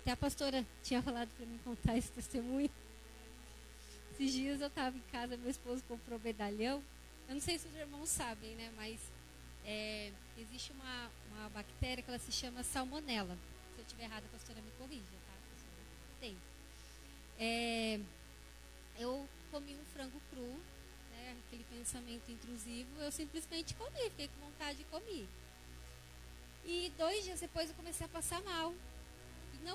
Até a pastora tinha falado para mim contar esse testemunho. Esses dias eu estava em casa, meu esposo comprou medalhão. Eu não sei se os irmãos sabem, né? Mas existe uma bactéria que ela se chama salmonela. Se eu estiver errada, a pastora me corrija, tá? Tem. Eu comi um frango cru, né? Aquele pensamento intrusivo. Eu simplesmente comi, fiquei com vontade de comer. E 2 dias depois eu comecei a passar mal.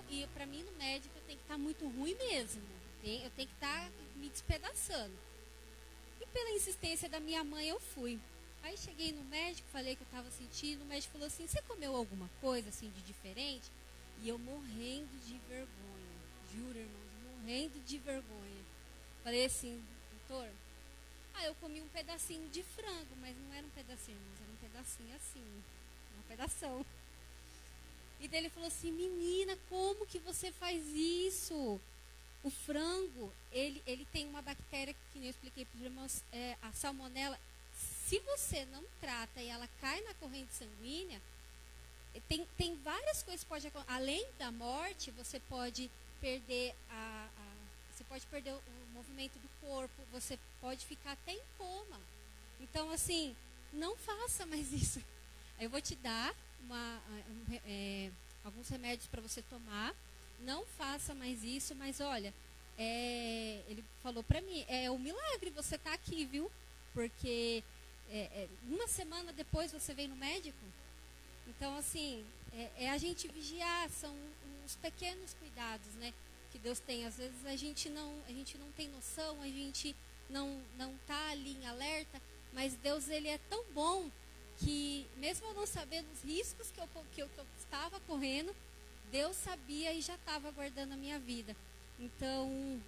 E para mim, no médico, eu tenho que estar muito ruim mesmo. Eu tenho que estar me despedaçando. E pela insistência da minha mãe, eu fui. Aí cheguei no médico, falei que eu estava sentindo. O médico falou assim: você comeu alguma coisa assim de diferente? E eu morrendo de vergonha. Juro, irmãos, morrendo de vergonha. Falei assim: doutor, eu comi um pedacinho de frango. Mas não era um pedacinho, irmãos, era um pedacinho assim. Uma pedação. E daí ele falou assim: menina, como que você faz isso? O frango, ele tem uma bactéria que eu expliquei para os irmãos, a salmonela. Se você não trata e ela cai na corrente sanguínea, tem várias coisas que pode acontecer. Além da morte, você pode perder você pode perder o movimento do corpo, você pode ficar até em coma. Então, assim, não faça mais isso. Eu vou te dar alguns remédios para você tomar. Não faça mais isso, mas olha, ele falou para mim, é um milagre você estar aqui, viu? Porque uma semana depois você vem no médico. Então, assim, a gente vigiar, são uns pequenos cuidados, né, que Deus tem. Às vezes a gente não tem noção, a gente não está ali em alerta, mas Deus, ele é tão bom que, mesmo eu não sabendo os riscos que eu estava correndo, Deus sabia e já estava guardando a minha vida. Então,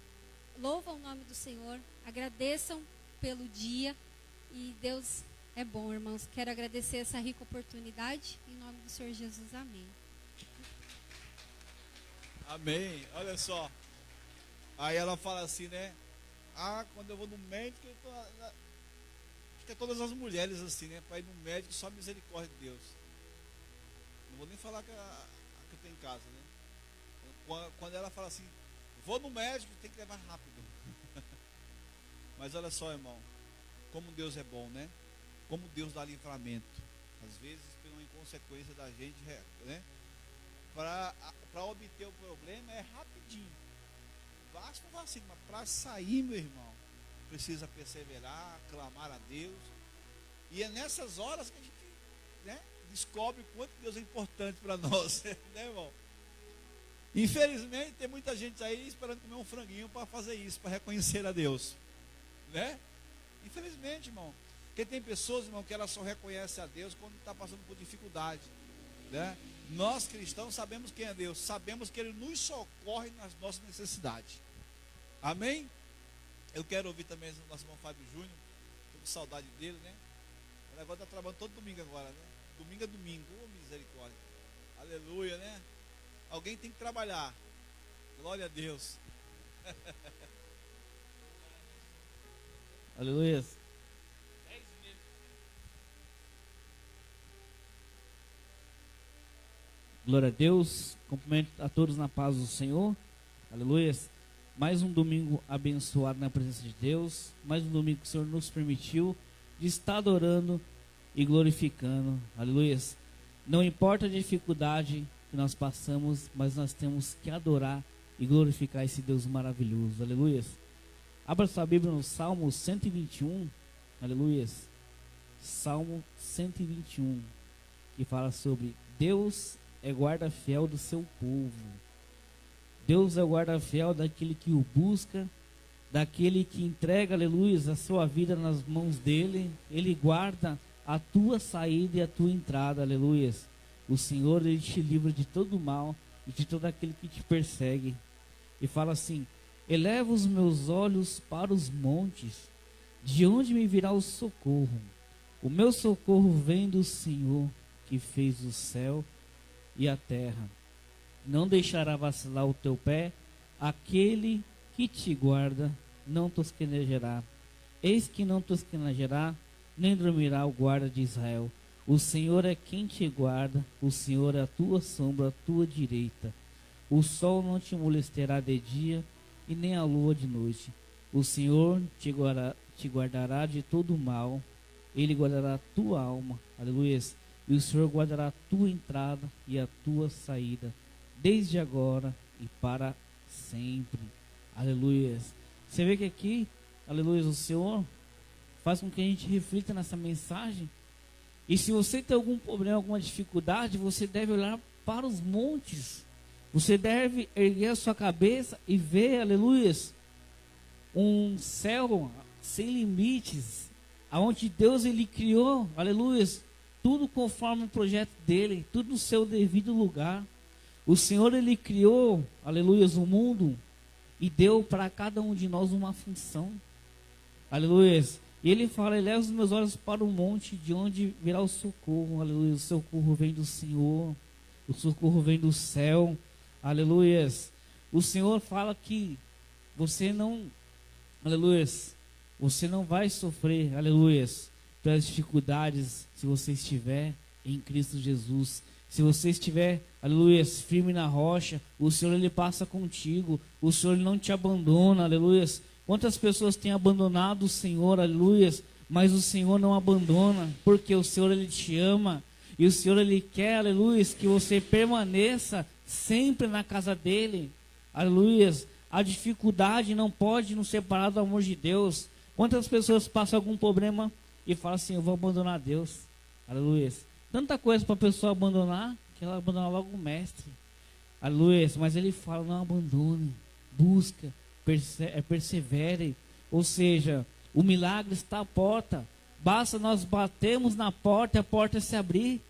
louva o nome do Senhor, agradeçam pelo dia, e Deus é bom, irmãos. Quero agradecer essa rica oportunidade, em nome do Senhor Jesus, amém. Amém, olha só. Aí ela fala assim, né? Quando eu vou no médico, acho que é todas as mulheres assim, né? Para ir no médico, só misericórdia de Deus. Não vou nem falar que eu tenho em casa, né? Quando ela fala assim, vou no médico, tem que levar rápido. Mas olha só, irmão, como Deus é bom, né? Como Deus dá livramento. Às vezes, pela inconsequência da gente, né? Para obter o problema é rapidinho. Basta um vacilo, mas para sair, meu irmão, precisa perseverar, clamar a Deus. E é nessas horas que a gente, né, descobre o quanto Deus é importante para nós, né, irmão? Infelizmente, tem muita gente aí esperando comer um franguinho para fazer isso, para reconhecer a Deus, né? Infelizmente, irmão. Porque tem pessoas, irmão, que elas só reconhecem a Deus quando está passando por dificuldade, né? Nós cristãos sabemos quem é Deus, sabemos que Ele nos socorre nas nossas necessidades. Amém? Eu quero ouvir também o nosso irmão Fábio Júnior. Estou com saudade dele, né? Ele agora está trabalhando todo domingo agora, né? Domingo é domingo, misericórdia. Aleluia, né? Alguém tem que trabalhar. Glória a Deus. Aleluia. Glória a Deus. Cumprimento a todos na paz do Senhor. Aleluia. Mais um domingo abençoado na presença de Deus. Mais um domingo que o Senhor nos permitiu de estar adorando e glorificando. Aleluia. Não importa a dificuldade que nós passamos, mas nós temos que adorar e glorificar esse Deus maravilhoso. Aleluia. Abra sua Bíblia no Salmo 121. Aleluia. Salmo 121, que fala sobre Deus é guarda fiel do seu povo. Deus é o guarda fiel daquele que o busca, daquele que entrega, aleluia, a sua vida nas mãos dele. Ele guarda a tua saída e a tua entrada, aleluia. O Senhor, ele te livra de todo mal e de todo aquele que te persegue. E fala assim: eleva os meus olhos para os montes, de onde me virá o socorro? O meu socorro vem do Senhor, que fez o céu e a terra. Não deixará vacilar o teu pé, aquele que te guarda não tosquenejará. Eis que não tosquenejará, nem dormirá o guarda de Israel. O Senhor é quem te guarda, o Senhor é a tua sombra, a tua direita. O sol não te molestará de dia, e nem a lua de noite. O Senhor te guardará de todo mal. Ele guardará a tua alma. Aleluia. E o Senhor guardará a tua entrada e a tua saída, desde agora e para sempre. Aleluia. Você vê que aqui, aleluia, o Senhor faz com que a gente reflita nessa mensagem. E se você tem algum problema, alguma dificuldade, você deve olhar para os montes. Você deve erguer a sua cabeça e ver, aleluia, um céu sem limites, aonde Deus ele criou, aleluia, tudo conforme o projeto dele, tudo no seu devido lugar. O Senhor ele criou, aleluia, o mundo e deu para cada um de nós uma função. Aleluia. E ele fala: eleva os meus olhos para o monte, de onde virá o socorro. Aleluia. O socorro vem do Senhor. O socorro vem do céu. Aleluia. O Senhor fala que você não, aleluia, você não vai sofrer, aleluia, pelas dificuldades se você estiver em Cristo Jesus. Se você estiver, aleluia, firme na rocha, o Senhor ele passa contigo. O Senhor ele não te abandona, aleluia. Quantas pessoas têm abandonado o Senhor, aleluia, mas o Senhor não abandona, porque o Senhor ele te ama. E o Senhor ele quer, aleluia, que você permaneça sempre na casa dele. Aleluia. A dificuldade não pode nos separar do amor de Deus. Quantas pessoas passam algum problema e falam assim: eu vou abandonar Deus. Aleluia. Tanta coisa para a pessoa abandonar, que ela abandona logo o mestre. Aleluia. Mas ele fala: não abandone, busca, persevere. Ou seja, o milagre está à porta. Basta nós batermos na porta e a porta se abrir.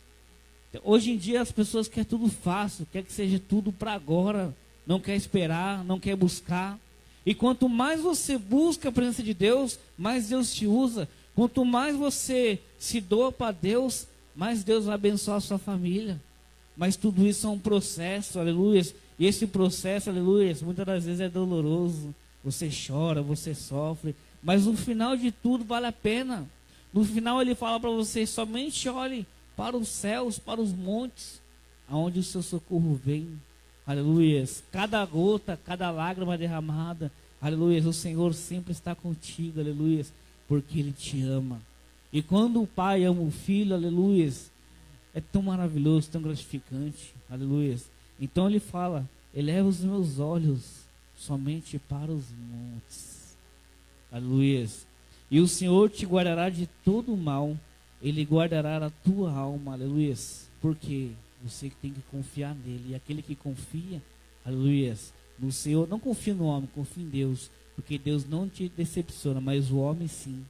Hoje em dia as pessoas querem tudo fácil, quer que seja tudo para agora, não quer esperar, não quer buscar. E quanto mais você busca a presença de Deus, mais Deus te usa. Quanto mais você se doa para Deus, mais Deus vai abençoar a sua família. Mas tudo isso é um processo, aleluia. E esse processo, aleluia, muitas das vezes é doloroso. Você chora, você sofre, mas no final de tudo vale a pena. No final ele fala para você: somente olhe para os céus, para os montes, aonde o seu socorro vem. Aleluia. Cada gota, cada lágrima derramada, aleluia, o Senhor sempre está contigo, aleluia, porque Ele te ama. E quando o pai ama o filho, aleluia, é tão maravilhoso, tão gratificante, aleluia. Então ele fala: eleva os meus olhos somente para os montes, aleluia. E o Senhor te guardará de todo o mal, Ele guardará a tua alma, aleluia. Porque você tem que confiar nele. E aquele que confia, aleluia, no Senhor, não confia no homem, confia em Deus. Porque Deus não te decepciona, mas o homem sim.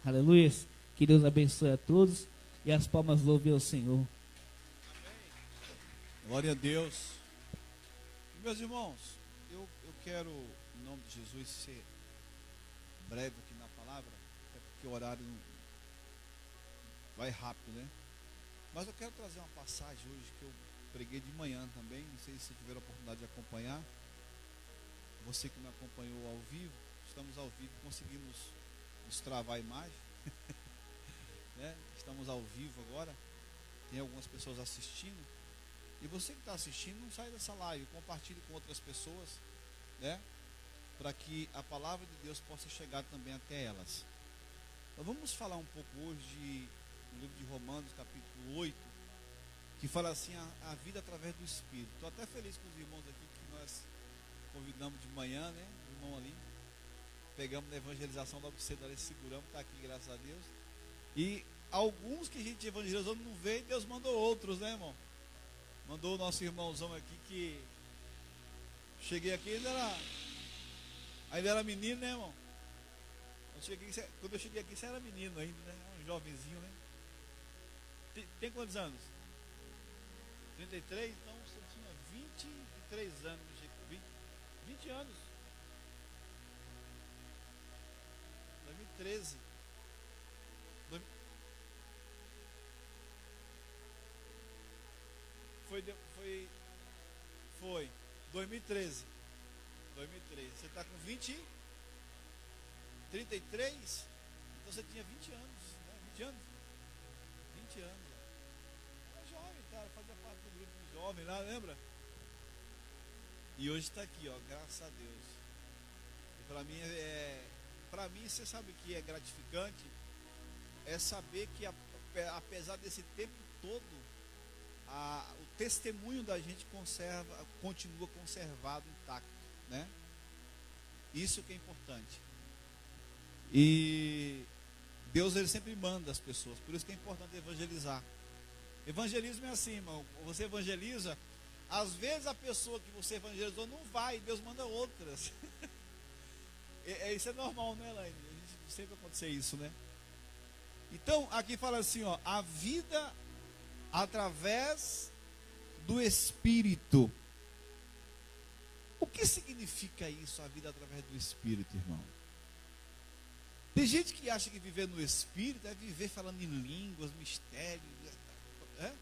Aleluia. Que Deus abençoe a todos. E as palmas louvem ao Senhor. Glória a Deus. Meus irmãos, eu quero, em nome de Jesus, ser breve aqui na palavra, até porque o horário vai rápido, né? Mas eu quero trazer uma passagem hoje que eu preguei de manhã também. Não sei se tiveram a oportunidade de acompanhar. Você que me acompanhou ao vivo, estamos ao vivo, conseguimos destravar a imagem. Né? Estamos ao vivo agora. Tem algumas pessoas assistindo. E você que está assistindo, não sai dessa live, compartilhe com outras pessoas, né? Para que a palavra de Deus possa chegar também até elas. Nós vamos falar um pouco hoje do livro de Romanos, capítulo 8, que fala assim: a vida através do Espírito. Estou até feliz com os irmãos aqui que nós convidamos de manhã, né? O irmão ali, pegamos na evangelização logo cedo ali, seguramos, está aqui, graças a Deus. E alguns que a gente evangelizou não veio, Deus mandou outros, né, irmão? Mandou o nosso irmãozão aqui que cheguei aqui, ainda era menino, né, irmão? Quando eu cheguei aqui, você era menino ainda, né? Um jovenzinho, né? Tem quantos anos? 33? Então você tinha 23 anos. 20 anos. 2013. Foi 2013. 2013. Você está com 33? Então você tinha 20 anos, né? 20 anos? 20 anos. Era jovem, cara. Fazia parte do grupo de jovem lá, lembra? E hoje está aqui, ó, graças a Deus. E para mim, você sabe o que é gratificante? É saber que apesar desse tempo todo, o testemunho da gente continua conservado intacto, né? Isso que é importante. E Deus, ele sempre manda as pessoas, por isso que é importante evangelizar. Evangelismo é assim, irmão, você evangeliza, às vezes a pessoa que você evangelizou não vai, Deus manda outras. Isso é normal, né, Elaine? A gente sempre acontecer isso, né? Então, aqui fala assim, ó, a vida através do Espírito. O que significa isso, a vida através do Espírito, irmão? Tem gente que acha que viver no Espírito é viver falando em línguas, mistérios, é?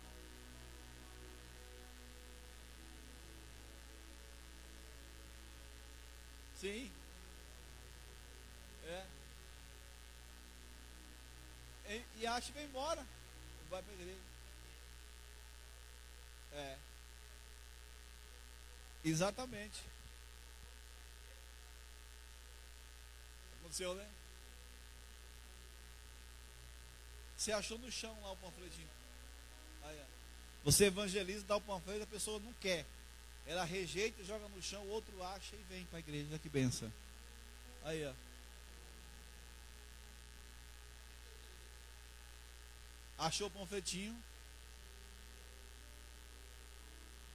Sim. E acha que vai embora. Não vai para a igreja. Exatamente. Aconteceu, né? Você achou no chão lá o panfletinho. Aí, ó. Você evangeliza, dá o panfleto, a pessoa não quer. Ela rejeita, joga no chão, o outro acha e vem para a igreja. Olha que benção. Aí, ó. Achou o panfletinho.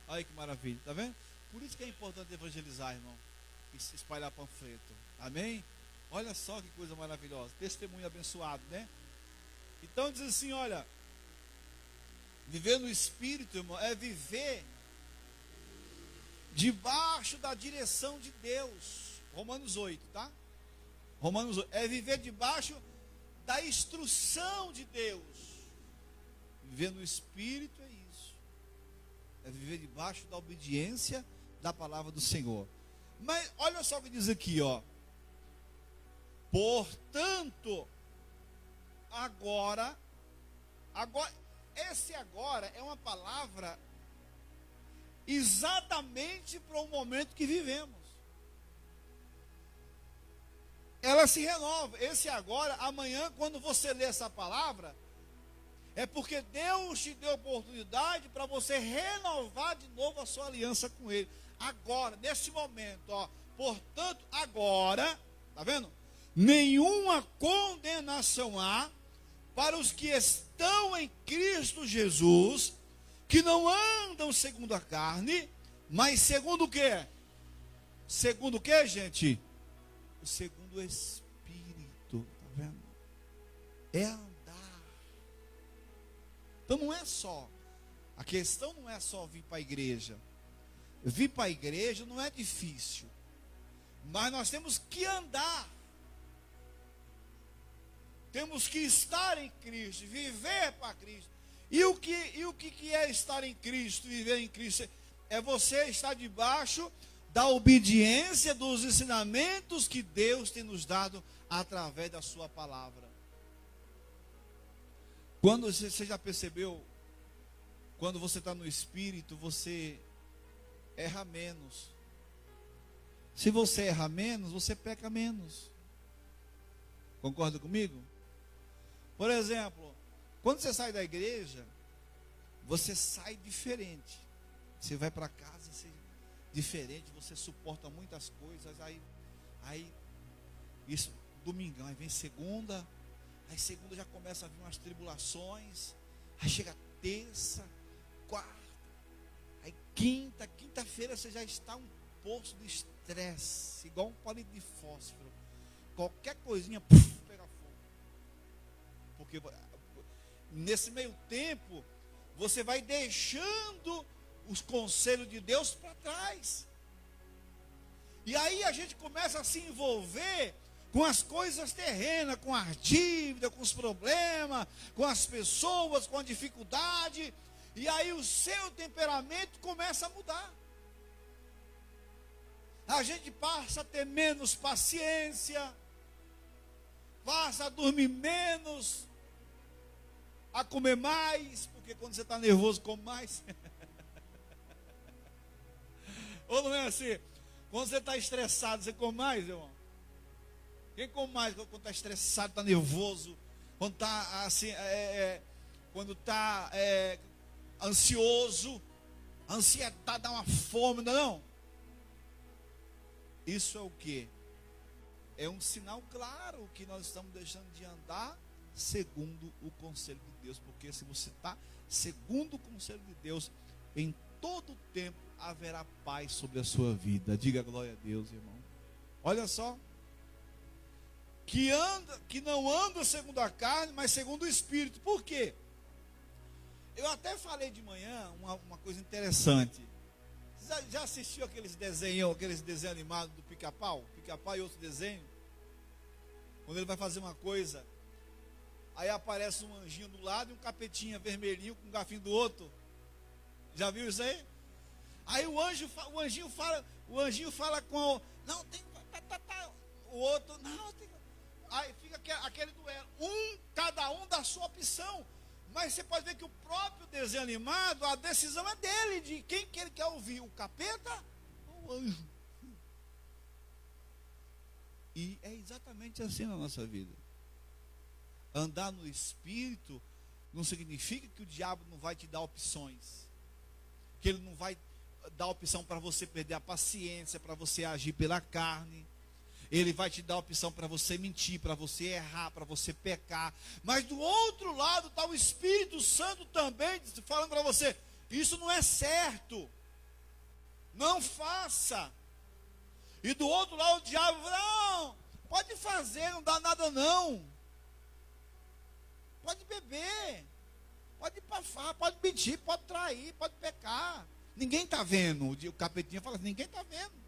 Olha que maravilha, tá vendo? Por isso que é importante evangelizar, irmão. E se espalhar panfleto. Amém? Olha só que coisa maravilhosa. Testemunho abençoado, né? Então diz assim, olha. Viver no Espírito, irmão, é viver debaixo da direção de Deus. Romanos 8, tá? Romanos 8. É viver debaixo da instrução de Deus. Viver no Espírito é isso. É viver debaixo da obediência da palavra do Senhor. Mas olha só o que diz aqui, ó. Portanto, agora, esse agora é uma palavra exatamente para o momento que vivemos. Ela se renova. Esse agora, amanhã, quando você lê essa palavra, é porque Deus te deu oportunidade para você renovar de novo a sua aliança com Ele. Agora, nesse momento, ó. Portanto, agora, tá vendo? Nenhuma condenação há para os que estão em Cristo Jesus, que não andam segundo a carne, mas segundo o quê? Segundo o quê, gente? Segundo o Espírito, tá vendo? É andar. Então não é só, a questão não é só vir para a igreja. Vir para a igreja não é difícil, mas nós temos que andar. Temos que estar em Cristo, viver para Cristo. E o que é estar em Cristo, viver em Cristo? É você estar debaixo da obediência dos ensinamentos que Deus tem nos dado através da sua palavra. Quando você já percebeu, quando você está no Espírito, você erra menos. Se você erra menos, você peca menos. Concorda comigo? Por exemplo, quando você sai da igreja, você sai diferente. Você vai para casa, você diferente, você suporta muitas coisas, aí isso, domingão, aí vem segunda, aí segunda já começa a vir umas tribulações, aí chega terça, quarta, aí quinta-feira você já está um poço de estresse, igual um palito de fósforo, qualquer coisinha, pega fogo, porque nesse meio tempo, você vai deixando os conselhos de Deus para trás. E aí a gente começa a se envolver com as coisas terrenas, com as dívidas, com os problemas, com as pessoas, com a dificuldade. E aí o seu temperamento começa a mudar. A gente passa a ter menos paciência, passa a dormir menos, a comer mais, porque quando você está nervoso, come mais. Ou não é assim? Quando você está estressado, você come mais, irmão? Quem come mais quando está estressado, está nervoso? Quando está assim, quando está ansioso, a ansiedade dá uma fome, não é não? Isso é o quê? É um sinal claro que nós estamos deixando de andar segundo o conselho de Deus. Porque se você está segundo o conselho de Deus, em todo o tempo haverá paz sobre a sua vida. Diga glória a Deus, irmão. Olha só. Que não anda segundo a carne, mas segundo o Espírito. Por quê? Eu até falei de manhã uma coisa interessante. Já assistiu aqueles desenhos animados do Pica-Pau? Pica-Pau e outro desenho? Quando ele vai fazer uma coisa, aí aparece um anjinho do lado e um capetinha vermelhinho com um garfinho do outro. Já viu isso aí? Aí o anjinho fala com não, tem, o outro, não, tem. Aí fica aquele duelo, cada um da sua opção. Mas você pode ver que o próprio desenho animado, a decisão é dele, de quem que ele quer ouvir, o capeta ou o anjo. E é exatamente assim na nossa vida. Andar no Espírito não significa que o diabo não vai te dar opções, que ele não vai dar opção para você perder a paciência, para você agir pela carne. Ele vai te dar opção para você mentir, para você errar, para você pecar. Mas do outro lado está o Espírito Santo também falando para você: isso não é certo, não faça. E do outro lado o diabo fala: não, pode fazer, não dá nada não. Pode beber, pode pafar, pode mentir, pode trair, pode pecar. Ninguém está vendo. O capetinha fala assim: ninguém está vendo.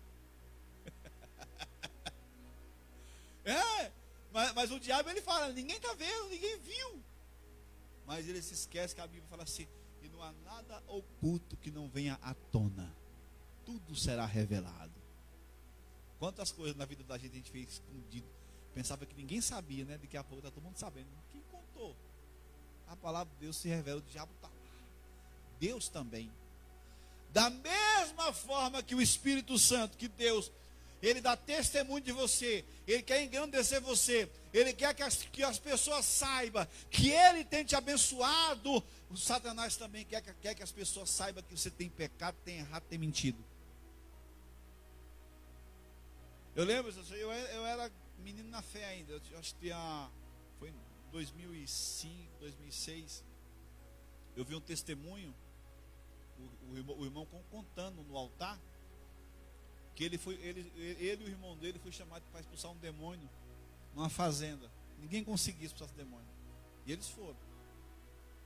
Mas o diabo ele fala: ninguém está vendo, ninguém viu. Mas ele se esquece que a Bíblia fala assim: e não há nada oculto que não venha à tona, tudo será revelado. Quantas coisas na vida da gente a gente fez escondido, pensava que ninguém sabia, né? Daqui a pouco está todo mundo sabendo. Quem contou? A palavra de Deus se revela, o diabo está lá, Deus também. Da mesma forma que o Espírito Santo, que Deus, ele dá testemunho de você, ele quer engrandecer você, ele quer que as pessoas saibam que ele tem te abençoado. O Satanás também quer que as pessoas saibam que você tem pecado, tem errado, tem mentido. Eu lembro, eu era menino na fé ainda, eu acho que foi em 2005, 2006, eu vi um testemunho, o irmão contando no altar, que ele e o irmão dele foi chamado para expulsar um demônio numa fazenda. Ninguém conseguia expulsar esse demônio. E eles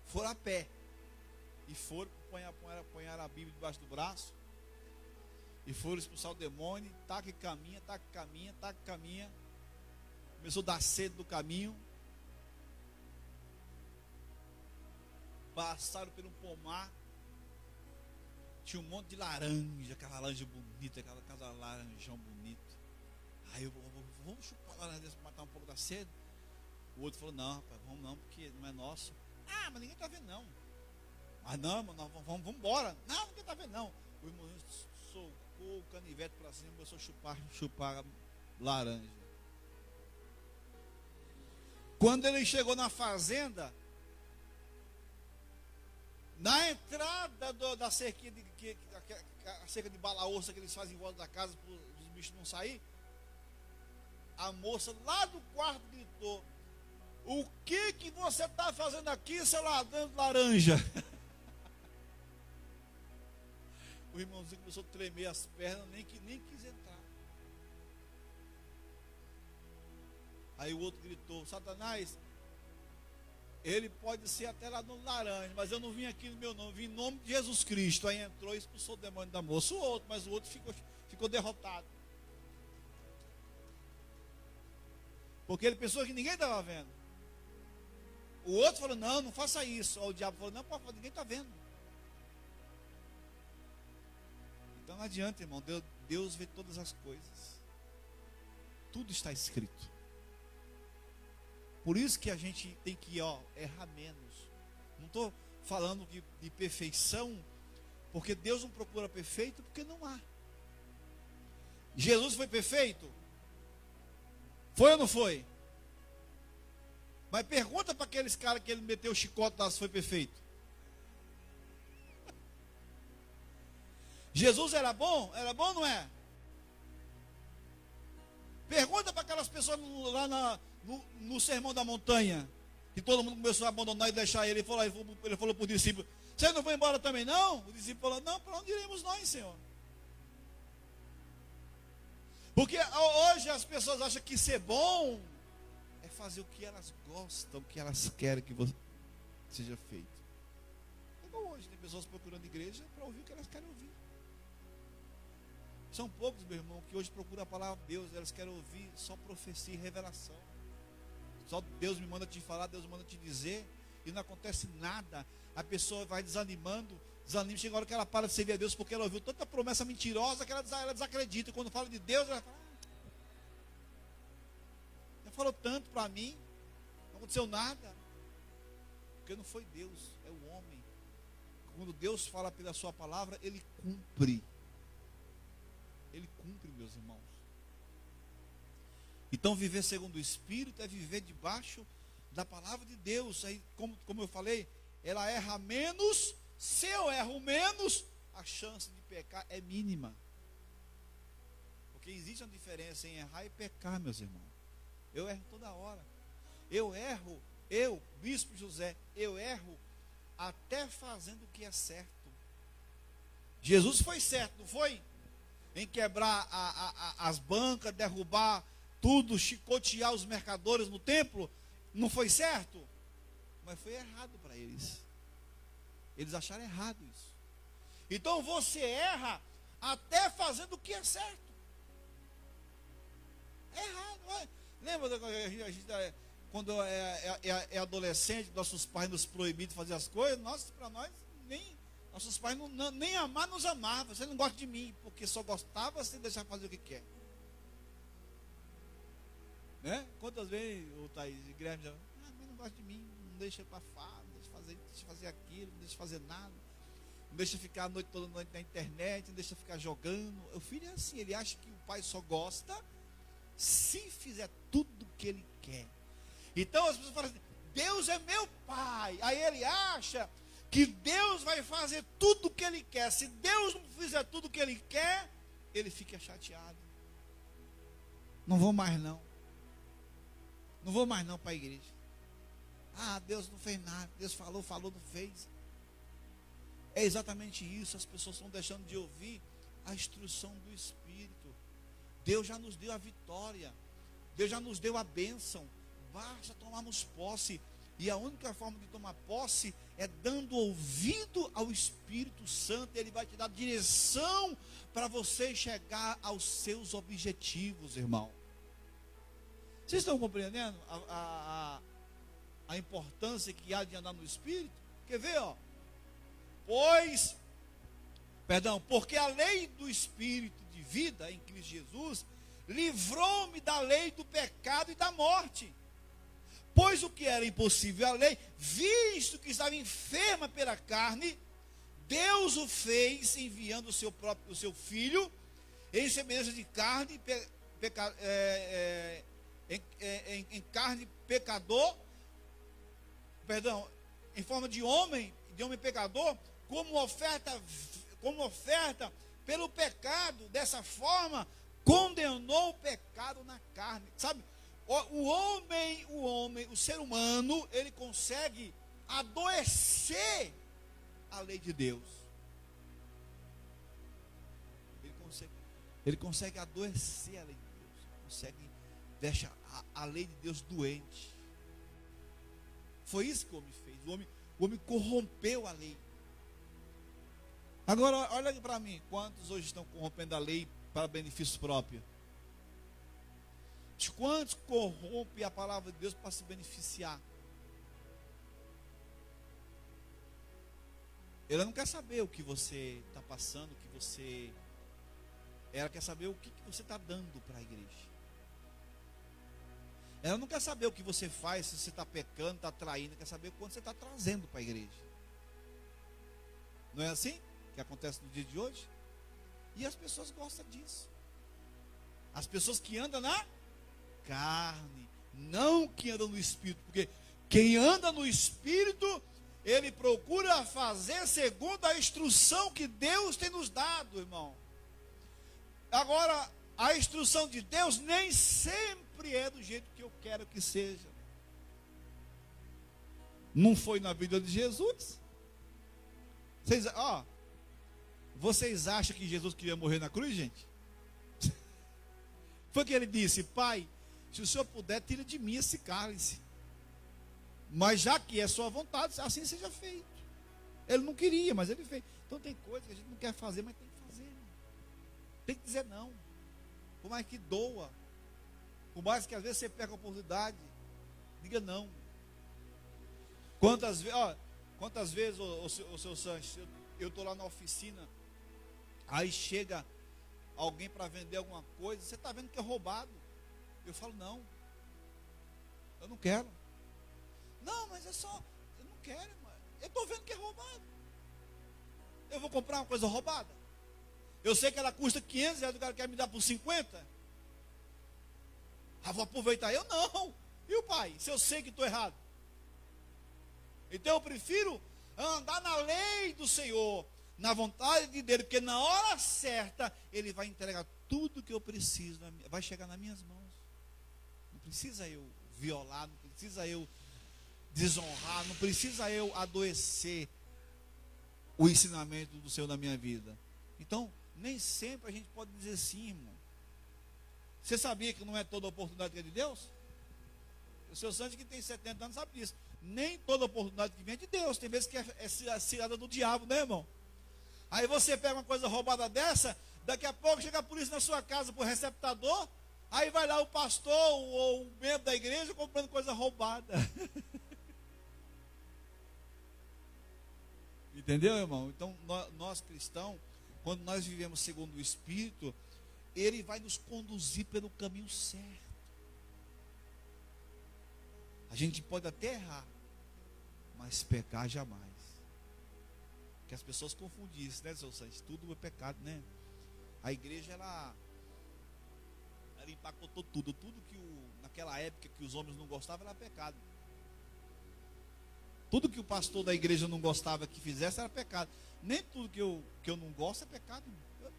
foram a pé, e foram, apanharam a Bíblia debaixo do braço, e foram expulsar o demônio. Taca e caminha, começou a dar sede do caminho, passaram por um pomar, tinha um monte de laranja, aquela laranja bonita, aquela laranjão bonito. Aí vamos chupar a laranja para matar um pouco da sede. O outro falou: não, rapaz, vamos não, porque não é nosso. Ah, mas ninguém está vendo não. Mas não, nós vamos embora. Não, ninguém está vendo não. O irmão socou o canivete para cima e começou a chupar a laranja. Quando ele chegou na fazenda, na entrada da cerca a cerca de balaúça que eles fazem em volta da casa para os bichos não saírem, a moça lá do quarto gritou: o que você está fazendo aqui, seu ladrão de laranja? O irmãozinho começou a tremer as pernas, nem quis entrar. Aí o outro gritou: Satanás, ele pode ser até lá no laranja, mas eu não vim aqui no meu nome, vim em nome de Jesus Cristo. Aí entrou e expulsou o demônio da moça. Mas o outro ficou derrotado, porque ele pensou que ninguém estava vendo. O outro falou: não faça isso. Aí o diabo falou: não, ninguém está vendo. Então não adianta, irmão. Deus vê todas as coisas, tudo está escrito. Por isso que a gente tem que errar menos. Não estou falando de perfeição, porque Deus não procura perfeito, porque não há. Jesus foi perfeito? Foi ou não foi? Mas pergunta para aqueles caras que ele meteu o chicote lá se foi perfeito. Jesus era bom? Era bom ou não é? Pergunta para aquelas pessoas lá no Sermão da Montanha, que todo mundo começou a abandonar e deixar ele. Ele falou para o discípulo: vocês não vão embora também não? O discípulo falou: não, para onde iremos nós, Senhor? Porque hoje as pessoas acham que ser bom é fazer o que elas gostam, o que elas querem que seja feito. É igual hoje, tem pessoas procurando igreja para ouvir o que elas querem ouvir. São poucos, meu irmão, que hoje procuram a palavra de Deus. Elas querem ouvir só profecia e revelação. Só Deus me manda te falar, Deus me manda te dizer, e não acontece nada. A pessoa vai desanima, chega a hora que ela para de servir a Deus, porque ela ouviu tanta promessa mentirosa que ela desacredita. E quando fala de Deus, ela fala: já falou tanto para mim, não aconteceu nada. Porque não foi Deus, é o homem. Quando Deus fala pela sua palavra, Ele cumpre. Ele cumpre, meus irmãos. Então, viver segundo o Espírito é viver debaixo da palavra de Deus. Aí, como eu falei, ela erra menos. Se eu erro menos, a chance de pecar é mínima. Porque existe uma diferença em errar e pecar, meus irmãos. Eu erro toda hora. Bispo José, eu erro até fazendo o que é certo. Jesus foi certo, não foi? Em quebrar as bancas, derrubar tudo, chicotear os mercadores no templo, não foi certo? Mas foi errado para eles. Eles acharam errado isso. Então você erra até fazendo o que é certo. É errado. Vai. Lembra quando é adolescente, nossos pais nos proibiram de fazer as coisas? Para nós, nossos pais nem amar nos amavam. Você não gosta de mim, porque só gostava se deixar fazer o que quer. Né? Quantas vezes o Thaís e Guilherme já: mas não gosta de mim, não deixa para não deixa fazer aquilo, não deixa fazer nada, não deixa ficar a noite toda na internet, não deixa ficar jogando. O filho é assim, ele acha que o pai só gosta se fizer tudo o que ele quer. Então as pessoas falam assim: Deus é meu pai. Aí ele acha que Deus vai fazer tudo o que ele quer. Se Deus não fizer tudo o que ele quer, ele fica chateado. Não vou mais não. Não vou mais não para a igreja. Deus não fez nada. Deus falou, não fez. É exatamente isso. As pessoas estão deixando de ouvir a instrução do Espírito. Deus já nos deu a vitória. Deus já nos deu a bênção. Basta tomarmos posse. E a única forma de tomar posse é dando ouvido ao Espírito Santo. Ele vai te dar direção para você chegar aos seus objetivos, irmão. Vocês estão compreendendo a importância que há de andar no Espírito? Quer ver, ó? Porque a lei do Espírito de vida em Cristo Jesus livrou-me da lei do pecado e da morte. Pois o que era impossível à lei, visto que estava enferma pela carne, Deus o fez enviando o seu Filho em semelhança de carne, em carne pecador, em forma de homem pecador, como oferta pelo pecado. Dessa forma condenou o pecado na carne. Sabe? O ser humano, ele consegue adoecer a lei de Deus. Ele consegue adoecer a lei de Deus. Consegue deixar a lei de Deus doente. Foi isso que o homem fez. O homem corrompeu a lei. Agora, olha para mim. Quantos hoje estão corrompendo a lei para benefício próprio? Quantos corrompem a palavra de Deus para se beneficiar? Ela não quer saber o que você está passando, o que você... Ela quer saber o que você está dando para a igreja. Ela não quer saber o que você faz, se você está pecando, está traindo. Quer saber o quanto você está trazendo para a igreja. Não é assim que acontece no dia de hoje? E as pessoas gostam disso. As pessoas que andam na carne, não que andam no Espírito, porque quem anda no Espírito, ele procura fazer segundo a instrução que Deus tem nos dado, irmão. Agora, a instrução de Deus nem sempre é do jeito que eu quero que seja. Não foi na vida de Jesus. Vocês acham que Jesus queria morrer na cruz, gente? Foi que ele disse: Pai, se o Senhor puder, tira de mim esse cálice. Mas já que é sua vontade, assim seja feito. Ele não queria, mas ele fez. Então tem coisa que a gente não quer fazer, mas tem que fazer. Tem que dizer não. Por mais que doa. Por mais que às vezes você perca a oportunidade. Diga não. Quantas vezes, o seu Sanches, eu estou lá na oficina, aí chega alguém para vender alguma coisa, você está vendo que é roubado. Eu falo: não, eu não quero. Não, mas eu não quero, irmão. Eu estou vendo que é roubado. Eu vou comprar uma coisa roubada. Eu sei que ela custa 500 reais, o cara quer me dar por 50. Vou aproveitar. Eu não. E o pai, se eu sei que estou errado? Então eu prefiro andar na lei do Senhor, na vontade dele, porque na hora certa ele vai entregar tudo que eu preciso, vai chegar nas minhas mãos. Não precisa eu violar, não precisa eu desonrar, não precisa eu adoecer o ensinamento do Senhor na minha vida. Então, nem sempre a gente pode dizer sim, irmão. Você sabia que não é toda oportunidade que é de Deus? O seu Santos, que tem 70 anos, sabe disso. Nem toda oportunidade que vem é de Deus. Tem vezes que é cilada do diabo, né, irmão? Aí você pega uma coisa roubada dessa, daqui a pouco chega a polícia na sua casa por receptador, aí vai lá o pastor ou o membro da igreja comprando coisa roubada. Entendeu, irmão? Então, nós cristãos, quando nós vivemos segundo o Espírito, ele vai nos conduzir pelo caminho certo. A gente pode até errar, mas pecar jamais. Que as pessoas confundem isso, né, seu Santos? Tudo é pecado, né? A igreja, ela empacotou tudo que naquela época que os homens não gostavam era pecado. Tudo que o pastor da igreja não gostava que fizesse era pecado. Nem tudo que eu não gosto é pecado.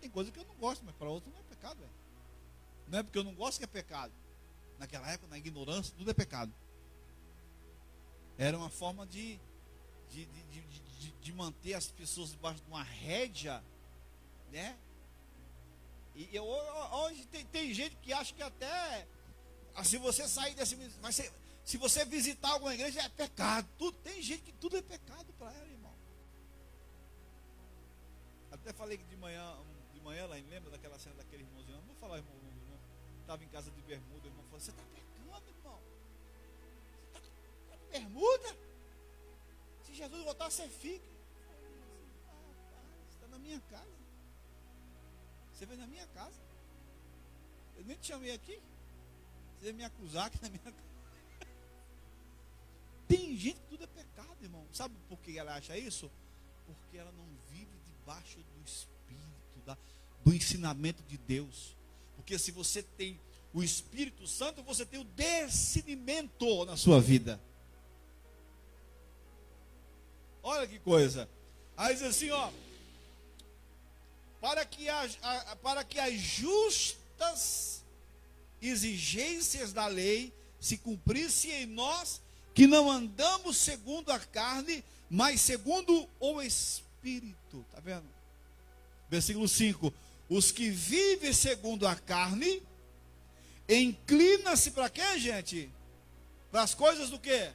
Tem coisa que eu não gosto, mas para outro não é pecado, velho. Não é porque eu não gosto que é pecado. Naquela época, na ignorância, tudo é pecado. Era uma forma de manter as pessoas debaixo de uma rédea, né? E hoje tem gente que acha que até, se você sair desse, se você visitar alguma igreja é pecado. Tem gente que tudo é pecado para ela, irmão. Até falei que de manhã lá, lembra daquela cena daquele irmãozinho? Não vou falar irmão, estava em casa de bermuda, o irmão falou: você está pecando, irmão? Você está de bermuda? Se Jesus voltar, você fica. Você está na minha casa. Você vem na minha casa. Eu nem te chamei aqui. Você vai me acusar aqui na minha casa. Tem gente que tudo é pecado, irmão. Sabe por que ela acha isso? Porque ela não vive debaixo do Espírito, do ensinamento de Deus. Porque se você tem o Espírito Santo, você tem o discernimento na sua vida. Olha que coisa. Aí diz assim, para que as justas exigências da lei se cumprissem em nós, que não andamos segundo a carne, mas segundo o Espírito. Está vendo? Versículo 5. Os que vivem segundo a carne, inclina-se para quê, gente? Para as coisas do quê?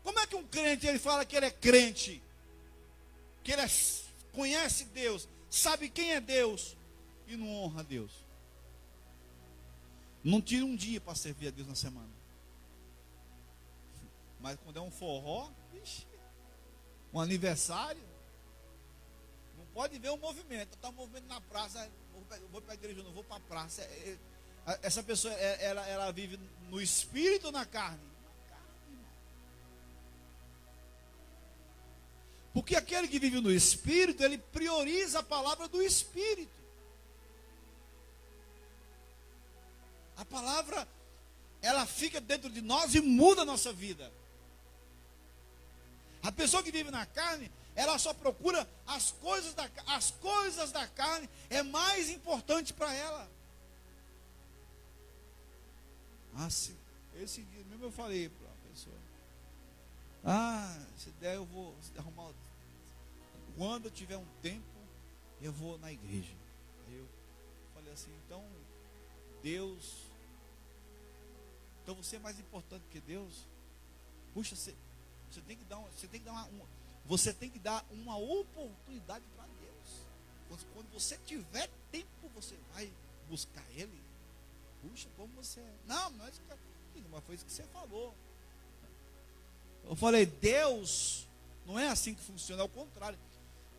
Como é que um crente, ele fala que ele é crente? Que ele conhece Deus, sabe quem é Deus, e não honra a Deus? Não tira um dia para servir a Deus na semana. Mas quando é um forró, um aniversário, não pode ver um movimento. Está um movimento na praça, vou para a igreja, não vou para a praça. Essa pessoa, ela vive no espírito ou na carne? Na carne. Porque aquele que vive no espírito, ele prioriza a palavra do espírito. A palavra, ela fica dentro de nós e muda a nossa vida. A pessoa que vive na carne, ela só procura as coisas da carne, é mais importante para ela. Esse dia mesmo eu falei para uma pessoa, se der eu vou arrumar, quando eu tiver um tempo, eu vou na igreja. Aí eu falei assim, então você é mais importante que Deus? Puxa, você tem que dar uma oportunidade para Deus. Quando você tiver tempo, você vai buscar Ele. Puxa, como você é? Não, mas foi isso que você falou. Eu falei, Deus não é assim que funciona, é o contrário.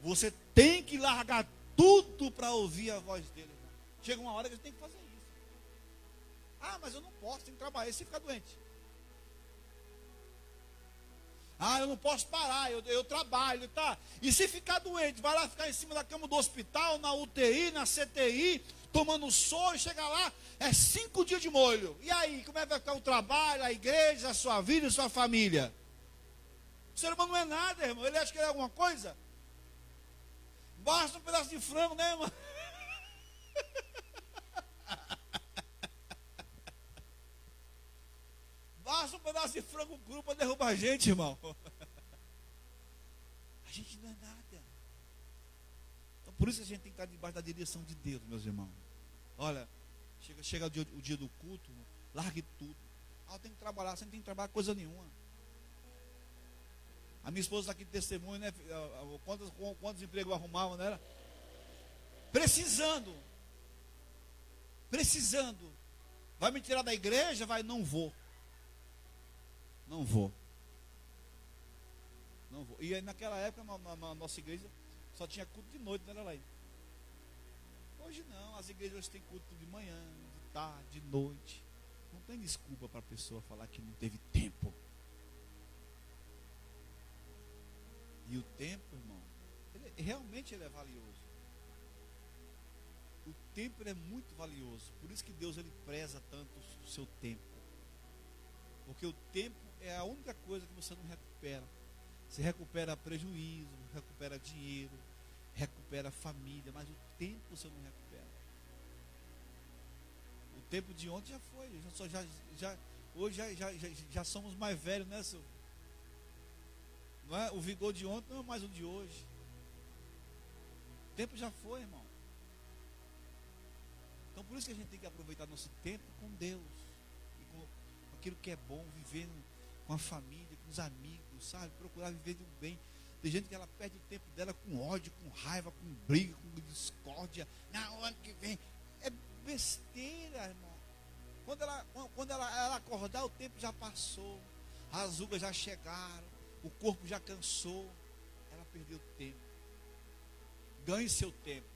Você tem que largar tudo para ouvir a voz dele. Irmão. Chega uma hora que a gente tem que fazer isso. Mas eu não posso, tenho que trabalhar. E se ficar doente? Eu não posso parar, eu trabalho, tá? E se ficar doente, vai lá ficar em cima da cama do hospital, na UTI, na CTI, tomando soro, e chega lá, é 5 dias de molho. E aí, como é que vai ficar o trabalho, a igreja, a sua vida, a sua família? O ser humano não é nada, irmão. Ele acha que ele é alguma coisa? Basta um pedaço de frango, né, irmão? Basta um pedaço de frango cru para derrubar a gente, irmão. A gente não é nada. Então, por isso a gente tem que estar debaixo da direção de Deus, meus irmãos. Olha, chega o dia do culto, largue tudo. Eu tenho que trabalhar, você não tem que trabalhar coisa nenhuma. A minha esposa está aqui de testemunho, né? Quantos empregos eu arrumava, né? Precisando. Vai me tirar da igreja? Não vou. E aí, naquela época, na nossa igreja, só tinha culto de noite, não era lá. Hoje não, as igrejas hoje têm culto de manhã, de tarde, de noite. Não tem desculpa para a pessoa falar que não teve tempo. E o tempo, irmão, realmente ele é valioso. O tempo ele é muito valioso. Por isso que Deus ele preza tanto o seu tempo. Porque o tempo é a única coisa que você não recupera. Você recupera prejuízo, recupera dinheiro, recupera família, mas o tempo você não recupera. O tempo de ontem já foi. Hoje já somos mais velhos, né, senhor? Não é? O vigor de ontem não é mais o de hoje. O tempo já foi, irmão. Então por isso que a gente tem que aproveitar nosso tempo com Deus. E com aquilo que é bom, vivendo com a família, com os amigos, sabe? Procurar viver do bem. Tem gente que ela perde o tempo dela com ódio, com raiva, com briga, com discórdia. No ano que vem. É besteira, irmão. Quando ela acordar, o tempo já passou. As rugas já chegaram. O corpo já cansou. Ela perdeu tempo. Ganhe seu tempo.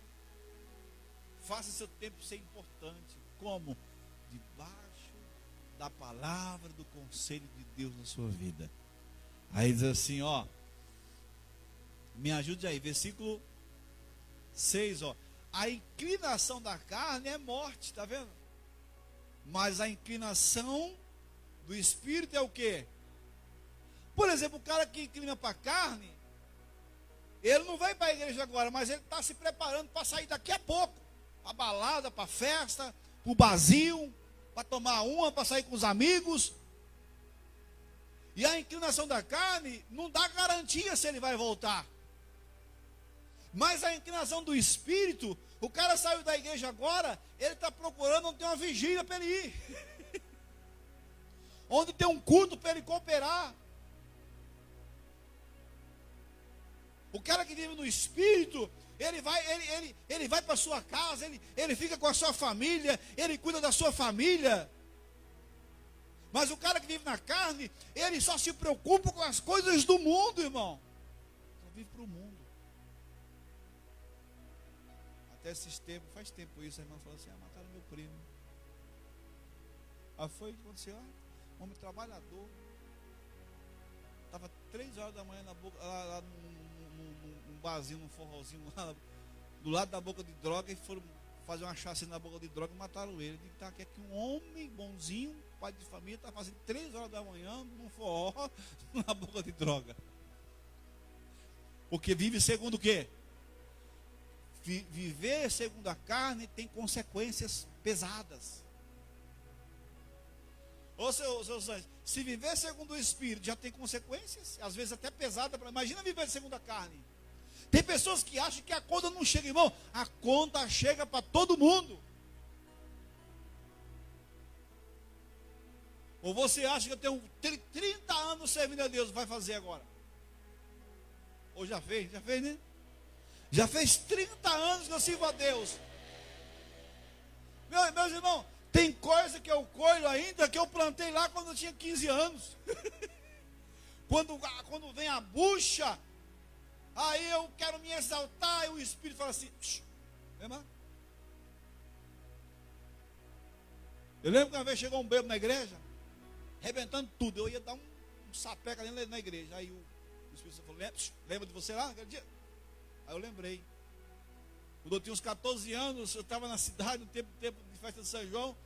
Faça seu tempo ser importante. Como? Debaixo da palavra, do conselho de Deus na sua vida. Aí diz assim, ó. Me ajude aí. Versículo 6, ó. A inclinação da carne é morte, tá vendo? Mas a inclinação do espírito é o quê? Por exemplo, o cara que inclina para a carne, ele não vai para a igreja agora, mas ele está se preparando para sair daqui a pouco. Para a balada, para a festa, para o barzinho, para tomar uma, para sair com os amigos. E a inclinação da carne não dá garantia se ele vai voltar. Mas a inclinação do espírito, o cara saiu da igreja agora, ele está procurando onde tem uma vigília para ele ir. Onde tem um culto para ele cooperar. O cara que vive no espírito, ele vai para a sua casa, ele fica com a sua família, ele cuida da sua família. Mas o cara que vive na carne, ele só se preocupa com as coisas do mundo, irmão. Só vive para o mundo. Até esses tempos, faz tempo isso, a irmã falou assim, mataram meu primo. Aí foi o que aconteceu, homem trabalhador. Estava 3 horas da manhã na boca, lá num barzinho, num forrozinho, lá, do lado da boca de droga, e fazer uma chacina na boca de droga e mataram ele. Ele tá aqui que um homem bonzinho, pai de família, está fazendo 3 horas da manhã num forró na boca de droga. Porque vive segundo o quê? Viver segundo a carne tem consequências pesadas. Ô seus anjos, se viver segundo o Espírito já tem consequências, às vezes até pesada. Imagina viver segundo a carne. Tem pessoas que acham que a conta não chega, irmão. A conta chega para todo mundo. Ou você acha que eu tenho 30 anos servindo a Deus, vai fazer agora? Ou já fez? Já fez, né? Já fez 30 anos que eu sirvo a Deus. Meus irmãos, tem coisa que eu colho ainda que eu plantei lá quando eu tinha 15 anos. Quando vem a bucha, aí eu quero me exaltar e o Espírito fala assim, lembra? Eu lembro que uma vez chegou um bêbado na igreja, arrebentando tudo. Eu ia dar um sapeca dentro na igreja. Aí o Espírito falou, lembra de você lá naquele dia? Aí eu lembrei. Quando eu tinha uns 14 anos, eu estava na cidade, no tempo de festa de São João.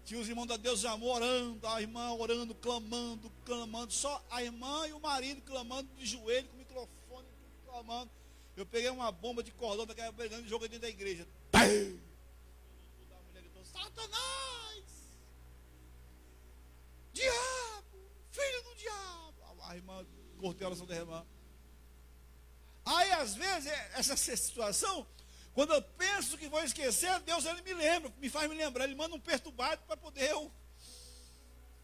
Tinha os irmãos da Deus de Amor orando, a irmã orando, clamando. Só a irmã e o marido clamando de joelho, com o microfone, clamando. Eu peguei uma bomba de cordão daquela pegando e joguei dentro da igreja. A mulher gritou, Satanás! Diabo! Filho do diabo! A irmã, cortei a oração da irmã. Aí, às vezes, essa situação, quando eu penso que vou esquecer, Deus, ele me lembra, me faz me lembrar. Ele manda um perturbado para poder eu.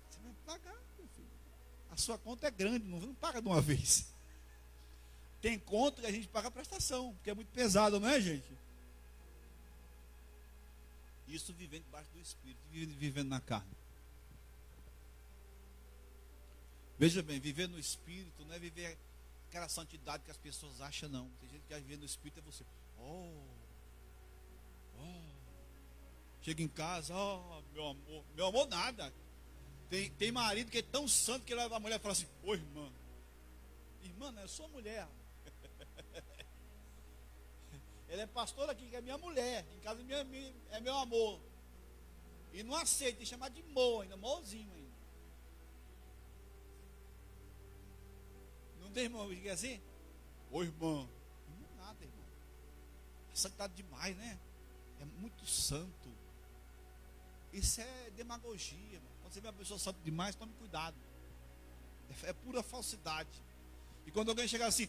Você vai pagar, meu filho. A sua conta é grande, não paga de uma vez. Tem conta que a gente paga a prestação, porque é muito pesado, não é, gente? Isso vivendo debaixo do Espírito, vivendo na carne. Veja bem, viver no Espírito não é viver aquela santidade que as pessoas acham, não. Tem gente que vai viver no Espírito, é você. Chega em casa, meu amor nada. Tem marido que é tão santo que a mulher fala assim, irmã, não é sua mulher. Ele é pastor aqui, que é minha mulher. Em casa é meu amor. E não aceita, tem que chamar de amor ainda, amorzinho ainda. Não tem irmão que é assim? Irmã. Não nada, irmão. É santidade demais, né? É muito santo. Isso é demagogia, irmão. Quando você vê uma pessoa santa demais, tome cuidado. É pura falsidade. E quando alguém chegar assim,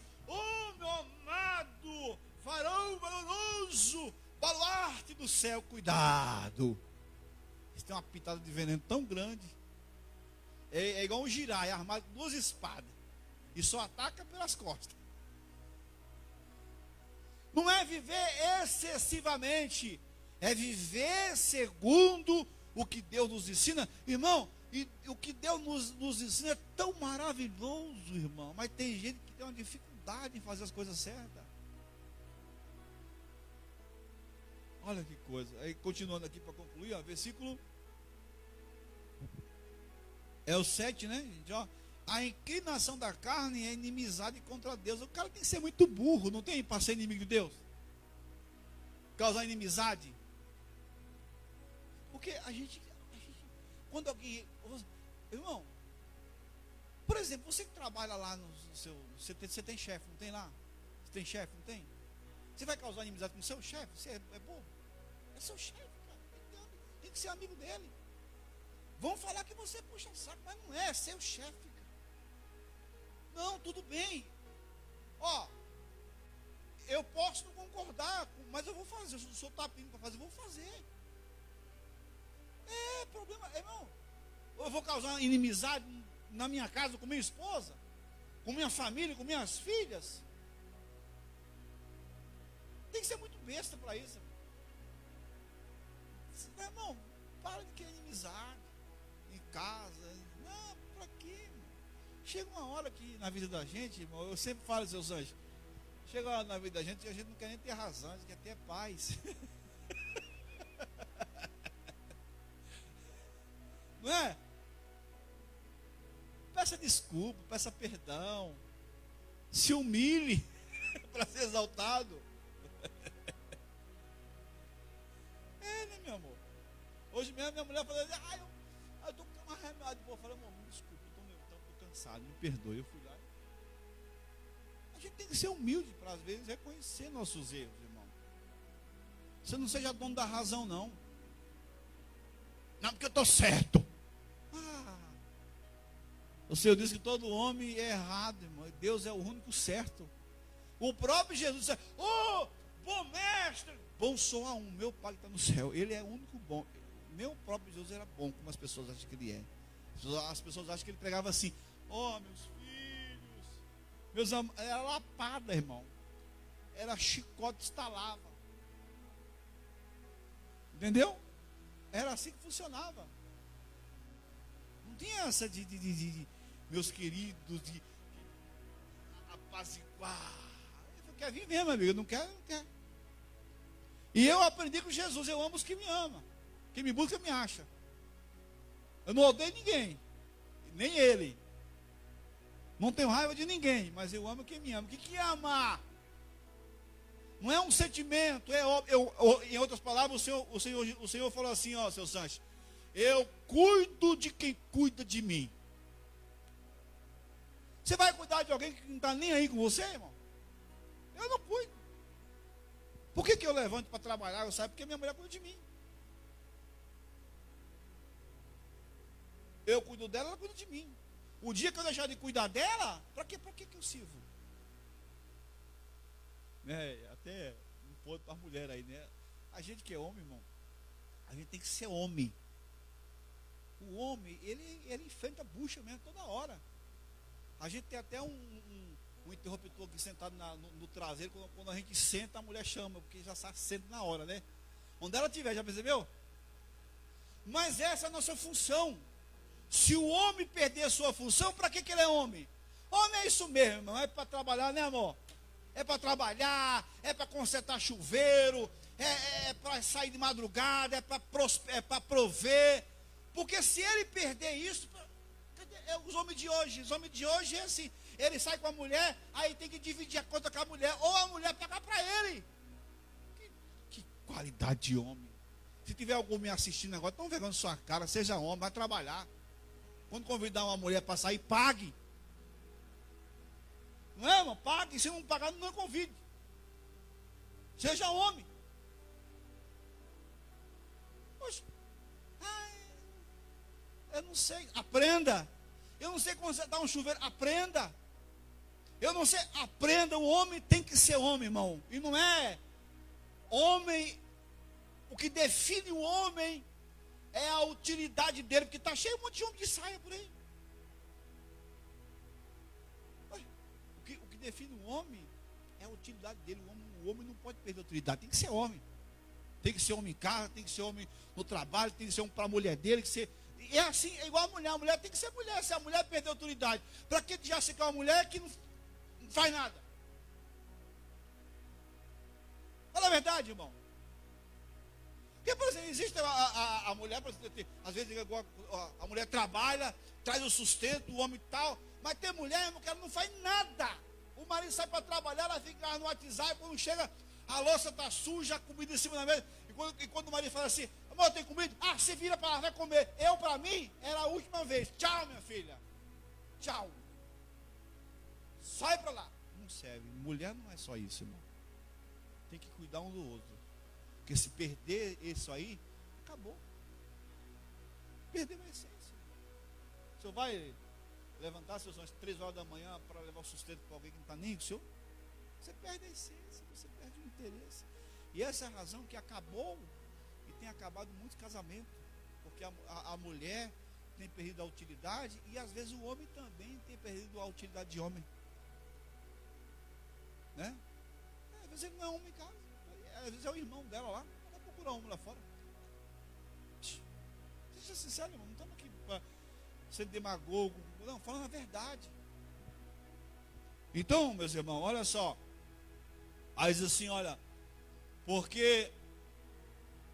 meu amado, varão valoroso, baluarte do céu, cuidado. Isso tem uma pitada de veneno tão grande. É igual um giraia armado com 2 espadas. E só ataca pelas costas. Não é viver excessivamente, é viver segundo o que Deus nos ensina. Irmão, e o que Deus nos ensina é tão maravilhoso, irmão. Mas tem gente que tem uma dificuldade em fazer as coisas certas. Olha que coisa. Aí continuando aqui para concluir, versículo é o 7, né, gente? A inclinação da carne é inimizade contra Deus. O cara tem que ser muito burro, não tem, para ser inimigo de Deus? Causar inimizade. Porque a gente quando alguém, irmão, por exemplo, você que trabalha lá no seu, você tem chefe, não tem lá? Você tem chefe, não tem? Você vai causar inimizade com o seu chefe? Você é bobo? É seu chefe, cara. Tem que ser amigo dele. Vão falar que você puxa saco, mas não é seu chefe, cara. Não, tudo bem. Eu posso não concordar, mas eu vou fazer. Se o senhor está pedindo para fazer, eu vou fazer. Problema, irmão. Eu vou causar inimizade na minha casa com minha esposa, com minha família, com minhas filhas. Tem que ser muito besta para isso. Irmão, para de querer inimizade em casa. Não, para quê, irmão? Chega uma hora que na vida da gente, irmão, eu sempre falo, seus anjos, chega uma hora na vida da gente que a gente não quer nem ter razão, a gente quer ter paz. Não é? Peça desculpa, peça perdão, se humilhe para ser exaltado. meu amor. Hoje mesmo minha mulher falou, eu tô com uma remédio. Eu falei, amor, me desculpa, eu tô cansado, me perdoe. Eu fui lá. A gente tem que ser humilde para, às vezes, reconhecer nossos erros, irmão. Você não seja dono da razão, não. Não, porque eu estou certo. O Senhor disse que todo homem é errado, irmão. Deus é o único certo. O próprio Jesus disse, bom mestre. Bom só há um, meu Pai que está no céu. Ele é o único bom. Meu próprio Jesus era bom, como as pessoas acham que ele é. As pessoas acham que ele pregava assim, meus filhos, era lapada, irmão. Era chicote, estalava. Entendeu? Era assim que funcionava. Não tinha essa de meus queridos, de apaziguar. Ele quer vir mesmo, amigo. Não quer, não quer. E eu aprendi com Jesus. Eu amo os que me amam. Quem me busca, me acha. Eu não odeio ninguém. Nem ele. Não tenho raiva de ninguém. Mas eu amo quem me ama. O que é amar? Não é um sentimento. Em outras palavras, o Senhor falou assim, seu Sanches. Eu cuido de quem cuida de mim. Você vai cuidar de alguém que não está nem aí com você, irmão? Eu não cuido. Por que eu levanto para trabalhar? Eu saio porque minha mulher cuida de mim. Eu cuido dela, ela cuida de mim. O dia que eu deixar de cuidar dela, para que eu sirvo? Até um ponto para a mulher aí, né? A gente que é homem, irmão, a gente tem que ser homem. O homem, ele enfrenta a bucha mesmo toda hora. A gente tem até um interruptor aqui sentado no traseiro. Quando a gente senta, a mulher chama, porque já está senta na hora, né? Onde ela estiver, já percebeu? Mas essa é a nossa função. Se o homem perder a sua função, para que ele é homem? Homem é isso mesmo, irmão. É para trabalhar, né, amor? É para trabalhar, é para consertar chuveiro, é para sair de madrugada, é para prover. Porque se ele perder isso, os homens de hoje é assim, ele sai com a mulher, aí tem que dividir a conta com a mulher, ou a mulher pagar para ele. Que qualidade de homem. Se tiver algum me assistindo agora, estão vergonha sua cara, seja homem, vai trabalhar. Quando convidar uma mulher para sair, pague. Não é, irmão? Pague, se não pagar, não convide. Seja homem. Poxa, eu não sei, aprenda. Eu não sei consertar um chuveiro, aprenda. Eu não sei, aprenda. O homem tem que ser homem, irmão. E não é homem, o que define o homem é a utilidade dele, porque está cheio um monte de homem de saia por aí. O que define o homem é a utilidade dele. O homem não pode perder a utilidade, tem que ser homem. Tem que ser homem em casa, tem que ser homem no trabalho, tem que ser homem para a mulher dele, é assim, é igual a mulher tem que ser mulher. Se a mulher perder a autoridade, para que já se quer uma mulher que não faz nada? Fala a verdade, irmão. Porque, por exemplo, existe a mulher, por exemplo, às vezes a mulher trabalha, traz o sustento, o homem e tal, mas tem mulher, irmão, que ela não faz nada. O marido sai para trabalhar, ela fica no WhatsApp, quando chega, a louça está suja, a comida em cima da mesa, e quando o marido fala assim, amor, tem comida? Se vira para lá, vai comer. Para mim, era a última vez. Tchau, minha filha. Tchau. Sai para lá. Não serve. Mulher não é só isso, irmão. Tem que cuidar um do outro. Porque se perder isso aí, acabou. Perdeu a essência. O senhor vai levantar seus sonhos às 3 horas da manhã para levar o sustento para alguém que não está nem com o senhor? Você perde a essência, você perde o interesse. E essa é a razão que acabou e tem acabado muitos casamentos. Porque a mulher tem perdido a utilidade e às vezes o homem também tem perdido a utilidade de homem. Né? Às vezes ele não é homem em casa. Às vezes é o irmão dela lá. Vai procurar homem lá fora. Seja sincero, irmão. Não estamos aqui para ser demagogo. Não, falando a verdade. Então, meus irmãos, olha só. Aí diz assim, olha. Porque,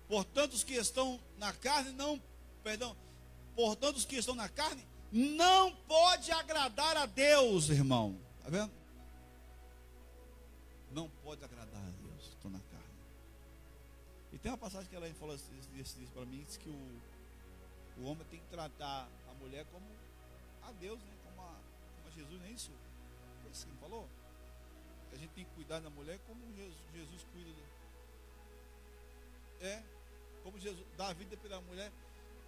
portanto, os que estão na carne portanto, os que estão na carne não pode agradar a Deus, irmão. Está vendo? Não pode agradar a Deus, estou na carne. E tem uma passagem que ela falou disse para mim, diz que o homem tem que tratar a mulher como a Deus, né? Como a Jesus, não é isso? Foi isso que ele falou? A gente tem que cuidar da mulher como Jesus cuida. Como Jesus dá a vida pela mulher,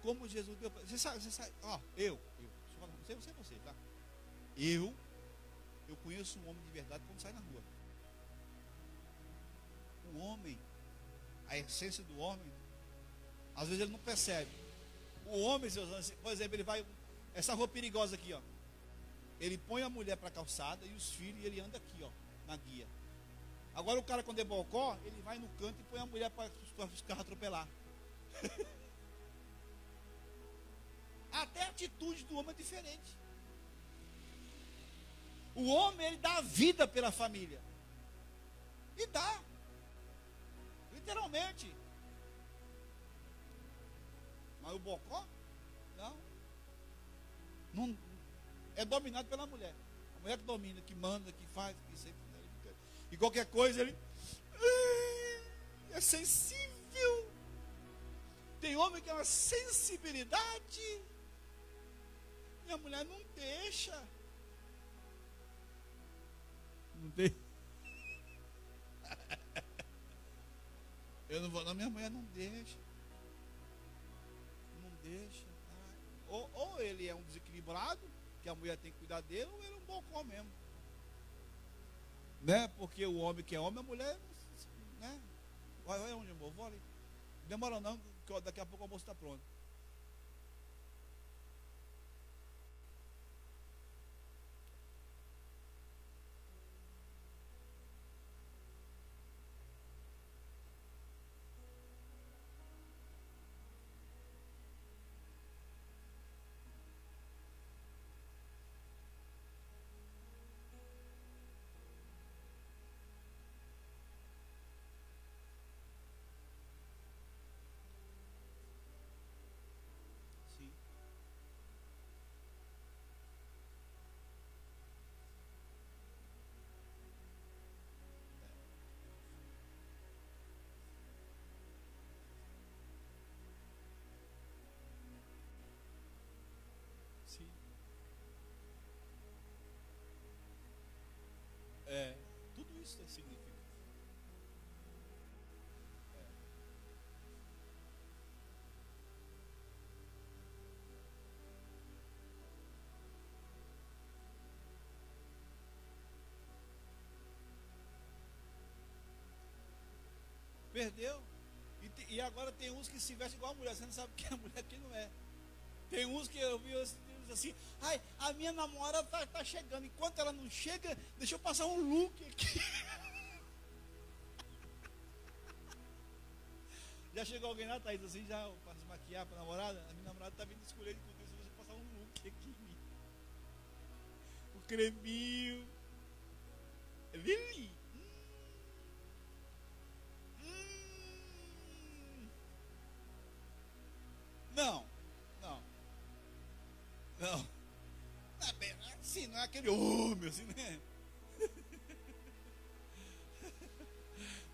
como Jesus deu. Você sabe, ó, não sei você, tá? Eu conheço um homem de verdade quando sai na rua. O homem, a essência do homem, às vezes ele não percebe. O homem, por exemplo, ele vai, essa rua perigosa aqui, ó. Ele põe a mulher para a calçada e os filhos, e ele anda aqui, ó, na guia. Agora o cara, quando é bocó, ele vai no canto e põe a mulher para os carros atropelar. Até a atitude do homem é diferente. O homem, ele dá a vida pela família. E dá. Literalmente. Mas o bocó, não é dominado pela mulher. A mulher que domina, que manda, que faz, que sempre. E qualquer coisa ele é sensível. Tem homem que é uma sensibilidade. E a mulher não deixa. Não tem. Eu não vou, não, minha mulher não deixa. Não deixa. Ou ele é um desequilibrado, que a mulher tem que cuidar dele, ou ele é um bocó mesmo. Né? Porque o homem que é homem, a mulher, né? Vai onde, amor? Vou ali. Demora não, que daqui a pouco o almoço está pronto. Sim. Sim. Tudo isso significa. Perdeu. E agora tem uns que se vestem igual a mulher. Você não sabe quem é a mulher, quem não é. Tem uns que eu vi assim, ai, a minha namorada tá chegando. Enquanto ela não chega, deixa eu passar um look aqui. Já chegou alguém lá, Thaís, assim, já para se maquiar para a namorada? A minha namorada tá vindo escolher enquanto isso, deixa eu passar um look aqui. O creminho. Lili. Não. Não é bem assim, não é aquele homem assim, né?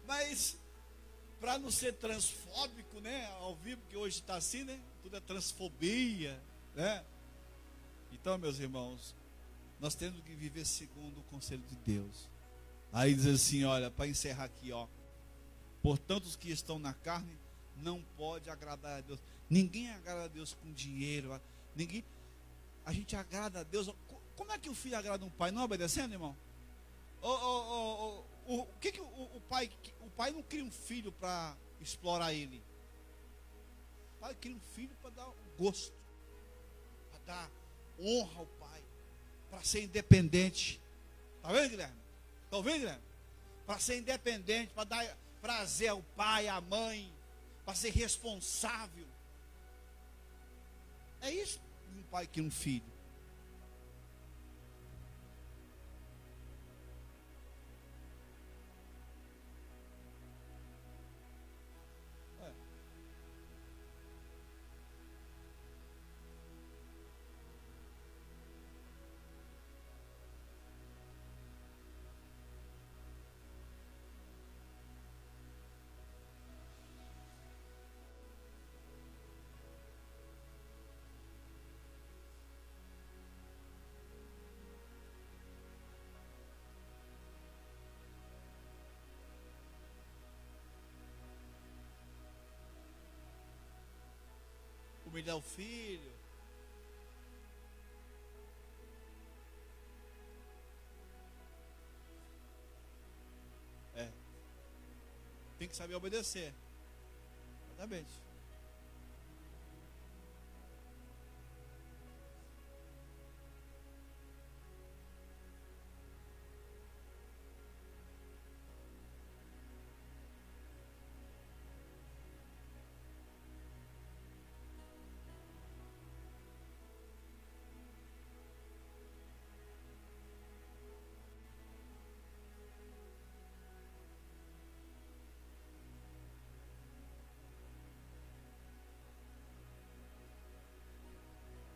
Mas, para não ser transfóbico, né? Ao vivo, que hoje está assim, né? Tudo é transfobia, né? Então, meus irmãos, nós temos que viver segundo o conselho de Deus. Aí diz assim, olha, para encerrar aqui, ó. Portanto, os que estão na carne não pode agradar a Deus. Ninguém agrada a Deus com dinheiro. A gente agrada a Deus. Como é que o filho agrada um pai? Não obedecendo, irmão? O que o pai não cria um filho para explorar ele? O pai cria um filho para dar gosto, para dar honra ao pai, para ser independente. Está vendo, Guilherme? Está ouvindo, Guilherme? Para ser independente, para dar prazer ao pai, à mãe, para ser responsável. É isso de um pai que um filho. humilhar o filho. Tem que saber obedecer. Exatamente.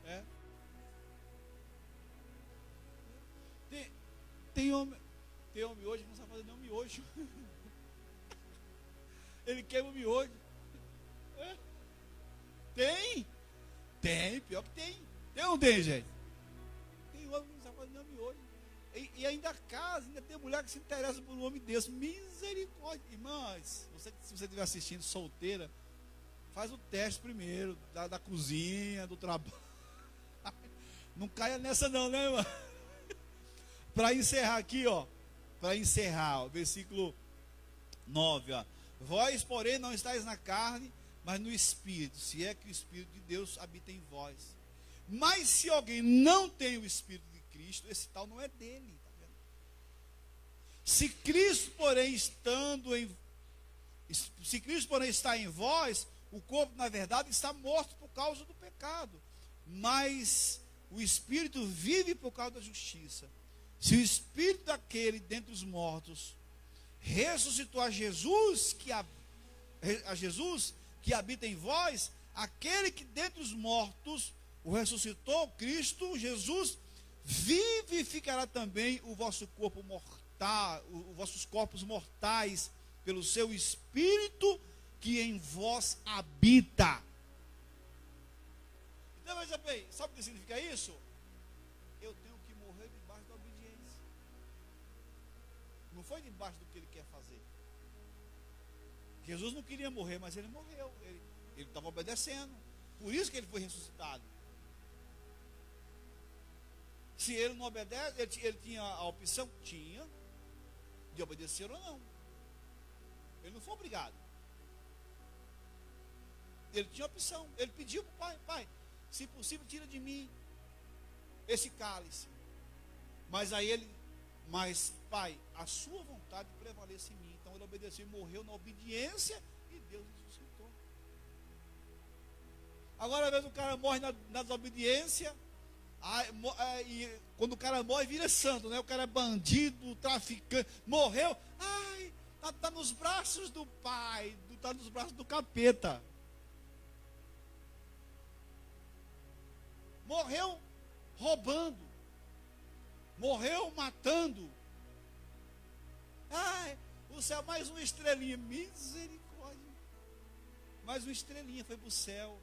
É. Tem homem hoje que não sabe fazer nem um miojo. Ele queima o miojo. É. Tem, pior que tem. Tem ou não tem, gente? Tem homem que não sabe fazer nem um miojo. E ainda casa, ainda tem mulher que se interessa por um homem desse. Misericórdia. Irmãs, se você estiver assistindo solteira, faz o teste primeiro, da cozinha, do trabalho. Não caia nessa não, né, irmão? Para encerrar aqui, ó. Para encerrar, o versículo 9, ó. Vós, porém, não estáis na carne, mas no Espírito, se é que o Espírito de Deus habita em vós. Mas se alguém não tem o Espírito de Cristo, esse tal não é dele. Tá vendo? Se Cristo, porém, está em vós, o corpo, na verdade, está morto por causa do pecado. Mas o Espírito vive por causa da justiça. Se o Espírito daquele dentre os mortos ressuscitou a Jesus que habita em vós, aquele que dentre os mortos o ressuscitou, Cristo Jesus, vivificará também o vosso corpo mortal, os vossos corpos mortais, pelo seu Espírito que em vós habita. Então, veja bem, sabe o que significa isso? Eu tenho que morrer debaixo da obediência. Não foi debaixo do que ele quer fazer. Jesus não queria morrer, mas ele morreu. Ele estava obedecendo. Por isso que ele foi ressuscitado. Se ele não obedece, ele tinha a opção? Tinha. De obedecer ou não. Ele não foi obrigado. Ele tinha opção. Ele pediu para o pai: pai, se possível, tira de mim esse cálice. Mas pai, a sua vontade prevalece em mim. Então ele obedeceu e morreu na obediência e Deus ressuscitou. Agora, às vezes o cara morre na desobediência. E quando o cara morre, vira santo, né? O cara é bandido, traficante, morreu. Ai, tá nos braços do pai, tá nos braços do capeta. Morreu roubando, morreu matando. Ai, o céu, mais uma estrelinha, misericórdia. Mais uma estrelinha foi para o céu.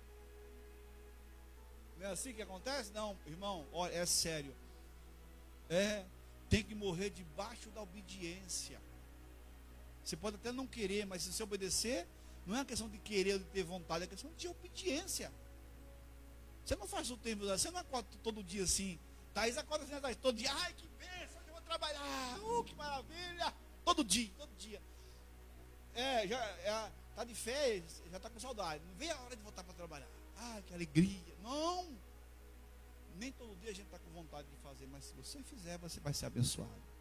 Não é assim que acontece? Não, irmão, olha, é sério. Tem que morrer debaixo da obediência. Você pode até não querer, mas se você obedecer, não é uma questão de querer ou de ter vontade, é questão de obediência. Você não faz o tempo, você não acorda todo dia assim. Thaís acorda assim, todo dia, ai que bênção, que eu vou trabalhar, que maravilha. Todo dia. Já está de férias, já está com saudade. Não vem a hora de voltar para trabalhar. Ai, que alegria. Não. Nem todo dia a gente está com vontade de fazer, mas se você fizer, você vai ser abençoado.